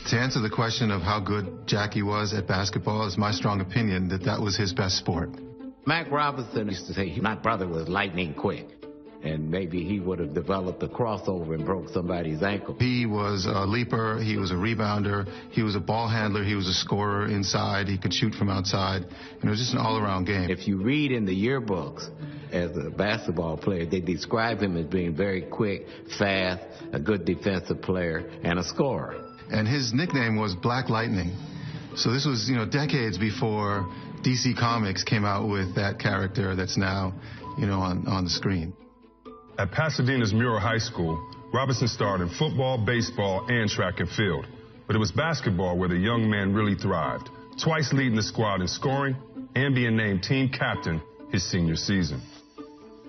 To answer the question of how good Jackie was at basketball, it's my strong opinion that that was his best sport. Mac Robinson used to say my brother was lightning quick, and maybe he would have developed a crossover and broke somebody's ankle. He was a leaper, he was a rebounder, he was a ball handler, he was a scorer inside, he could shoot from outside, and it was just an all-around game. If you read in the yearbooks as a basketball player, they describe him as being very quick, fast, a good defensive player, and a scorer. And his nickname was Black Lightning. So this was, decades before DC Comics came out with that character that's now, on the screen. At Pasadena's Muir High School, Robinson starred in football, baseball, and track and field. But it was basketball where the young man really thrived, twice leading the squad in scoring and being named team captain his senior season.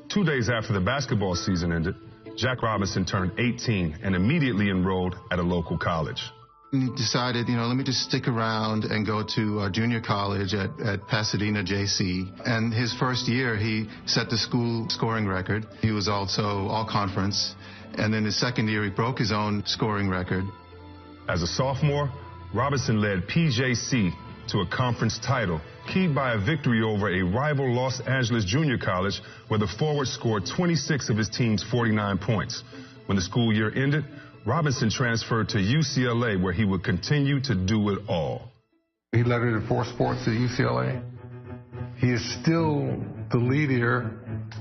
2 days after the basketball season ended, Jack Robinson turned 18 and immediately enrolled at a local college. He decided, let me just stick around and go to junior college at Pasadena JC. And his first year, he set the school scoring record. He was also all-conference. And then his second year, he broke his own scoring record. As a sophomore, Robinson led PJC to a conference title, keyed by a victory over a rival Los Angeles junior college where the forward scored 26 of his team's 49 points. When the school year ended, Robinson transferred to UCLA, where he would continue to do it all. He lettered in 4 sports at UCLA. He is still the leader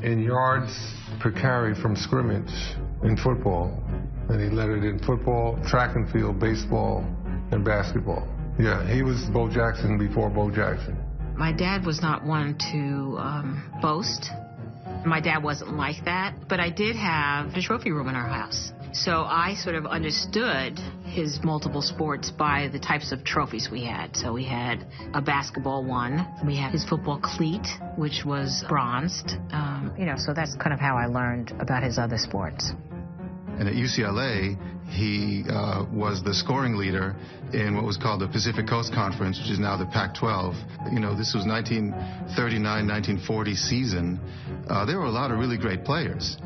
in yards per carry from scrimmage in football. And he lettered in football, track and field, baseball, and basketball. Yeah, he was Bo Jackson before Bo Jackson. My dad was not one to boast. My dad wasn't like that, but I did have a trophy room in our house. So I sort of understood his multiple sports by the types of trophies we had. So we had a basketball one. We had his football cleat, which was bronzed. So that's kind of how I learned about his other sports. And at UCLA, he was the scoring leader in what was called the Pacific Coast Conference, which is now the Pac-12. This was 1939-1940 season. There were a lot of really great players.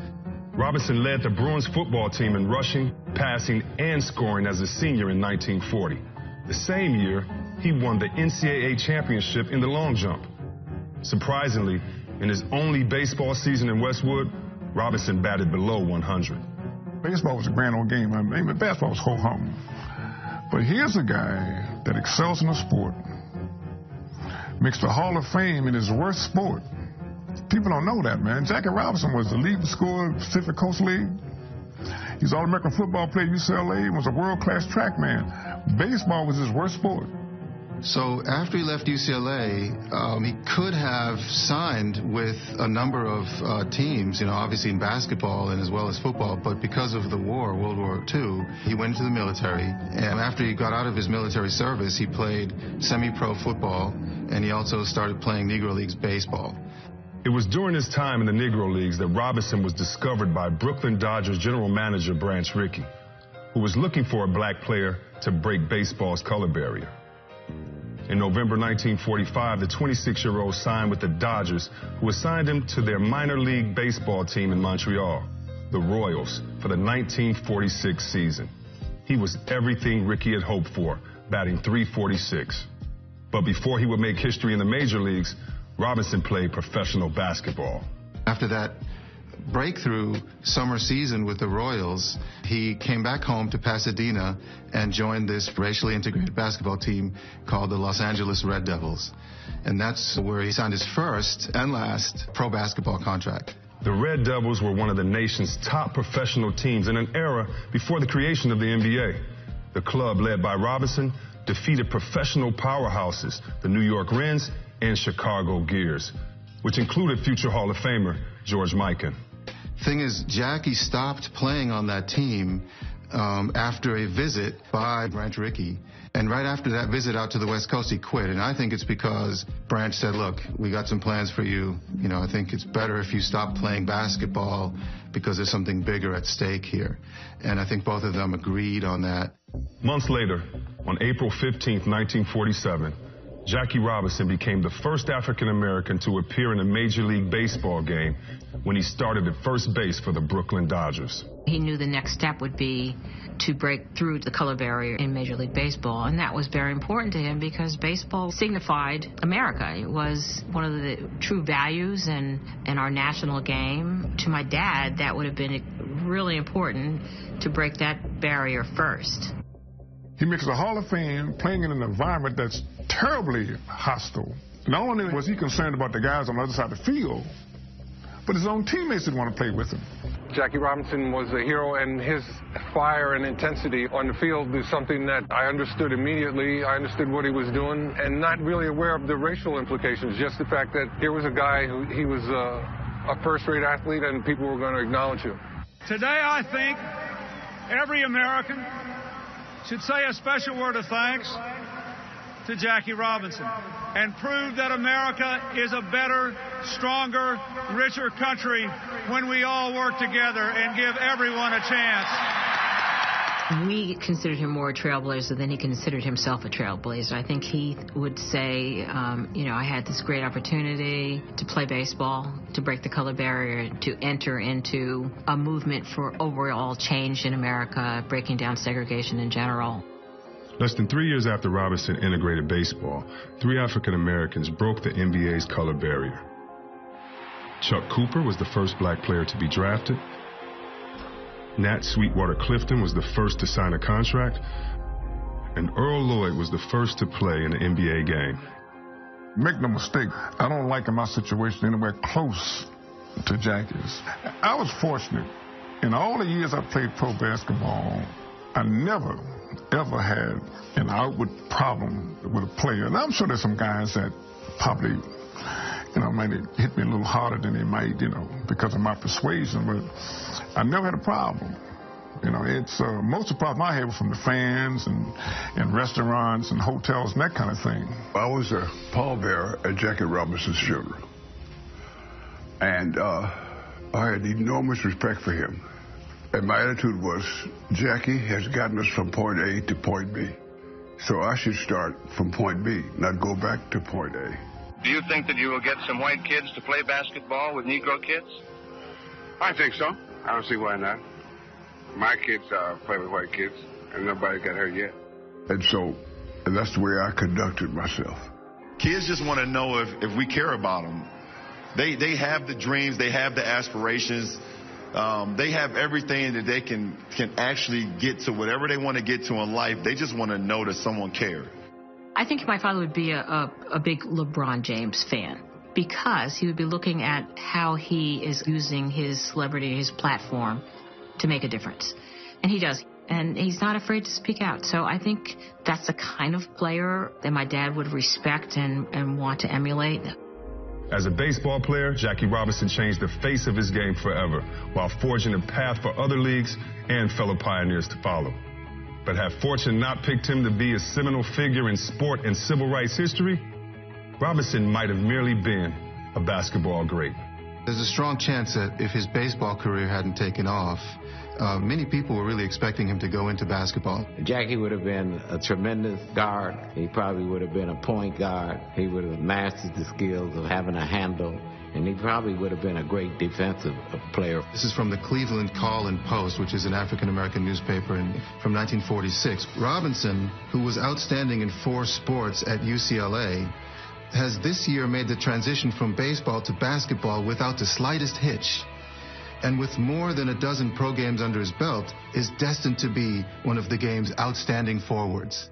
Robinson led the Bruins football team in rushing, passing, and scoring as a senior in 1940. The same year, he won the NCAA championship in the long jump. Surprisingly, in his only baseball season in Westwood, Robinson batted below 100. Baseball was a grand old game. Basketball was ho-hum. But here's a guy that excels in a sport, makes the Hall of Fame in his worst sport. People don't know that, man. Jackie Robinson was the leading scorer in the Pacific Coast League. He's an All-American football player at UCLA and was a world-class track man. Baseball was his worst sport. So after he left UCLA, he could have signed with a number of teams, obviously in basketball and as well as football, but because of the war, World War II, he went into the military. And after he got out of his military service, he played semi-pro football, and he also started playing Negro Leagues baseball. It was during his time in the Negro Leagues that Robinson was discovered by Brooklyn Dodgers general manager Branch Rickey, who was looking for a black player to break baseball's color barrier. In November 1945, the 26-year-old signed with the Dodgers, who assigned him to their minor league baseball team in Montreal, the Royals, for the 1946 season. He was everything Rickey had hoped for, batting .346. But before he would make history in the major leagues, Robinson played professional basketball. After that breakthrough summer season with the Royals, he came back home to Pasadena and joined this racially integrated basketball team called the Los Angeles Red Devils. And that's where he signed his first and last pro basketball contract. The Red Devils were one of the nation's top professional teams in an era before the creation of the NBA. The club, led by Robinson, defeated professional powerhouses, the New York Rens and Chicago Gears, which included future Hall of Famer George Mikan. Thing is, Jackie stopped playing on that team after a visit by Branch Rickey. And right after that visit out to the West Coast, he quit. And I think it's because Branch said, look, we got some plans for you. I think it's better if you stop playing basketball because there's something bigger at stake here. And I think both of them agreed on that. Months later, on April 15th, 1947, Jackie Robinson became the first African-American to appear in a Major League Baseball game when he started at first base for the Brooklyn Dodgers. He knew the next step would be to break through the color barrier in Major League Baseball, and that was very important to him because baseball signified America. It was one of the true values in our national game. To my dad, that would have been really important to break that barrier first. He makes the Hall of Fame playing in an environment that's terribly hostile. Not only was he concerned about the guys on the other side of the field, but his own teammates didn't want to play with him. Jackie Robinson was a hero, and his fire and intensity on the field is something that I understood immediately. I understood what he was doing, and not really aware of the racial implications, just the fact that here was a guy who he was a first-rate athlete, and people were going to acknowledge him. Today, I think every American should say a special word of thanks to Jackie Robinson and prove that America is a better, stronger, richer country when we all work together and give everyone a chance. We considered him more a trailblazer than he considered himself a trailblazer. I think he would say, I had this great opportunity to play baseball, to break the color barrier, to enter into a movement for overall change in America, breaking down segregation in general. Less than 3 years after Robinson integrated baseball, 3 African Americans broke the NBA's color barrier. Chuck Cooper was the first black player to be drafted. Nat Sweetwater Clifton was the first to sign a contract. And Earl Lloyd was the first to play in an NBA game. Make no mistake, I don't like my situation anywhere close to Jackie's. I was fortunate. In all the years I played pro basketball, I never, ever had an outward problem with a player. And I'm sure there's some guys that probably, might hit me a little harder than they might, because of my persuasion. But I never had a problem. It's most of the problem I had was from the fans and restaurants and hotels and that kind of thing. I was a pallbearer at Jackie Robinson's funeral. And I had enormous respect for him. And my attitude was, Jackie has gotten us from point A to point B. So I should start from point B, not go back to point A. Do you think that you will get some white kids to play basketball with Negro kids? I think so. I don't see why not. My kids play with white kids, and nobody got hurt yet. And that's the way I conducted myself. Kids just want to know if we care about them. They have the dreams, they have the aspirations. They have everything that they can actually get to whatever they want to get to in life. They just want to know that someone cares. I think my father would be a big LeBron James fan because he would be looking at how he is using his celebrity, his platform to make a difference. And he does. And he's not afraid to speak out. So I think that's the kind of player that my dad would respect and want to emulate. As a baseball player, Jackie Robinson changed the face of his game forever while forging a path for other leagues and fellow pioneers to follow. But had fortune not picked him to be a seminal figure in sport and civil rights history, Robinson might have merely been a basketball great. There's a strong chance that if his baseball career hadn't taken off, many people were really expecting him to go into basketball. Jackie would have been a tremendous guard. He probably would have been a point guard. He would have mastered the skills of having a handle. And he probably would have been a great defensive player. This is from the Cleveland Call and Post, which is an African-American newspaper from 1946. Robinson, who was outstanding in 4 sports at UCLA, has this year made the transition from baseball to basketball without the slightest hitch. And with more than a dozen pro games under his belt, is destined to be one of the game's outstanding forwards.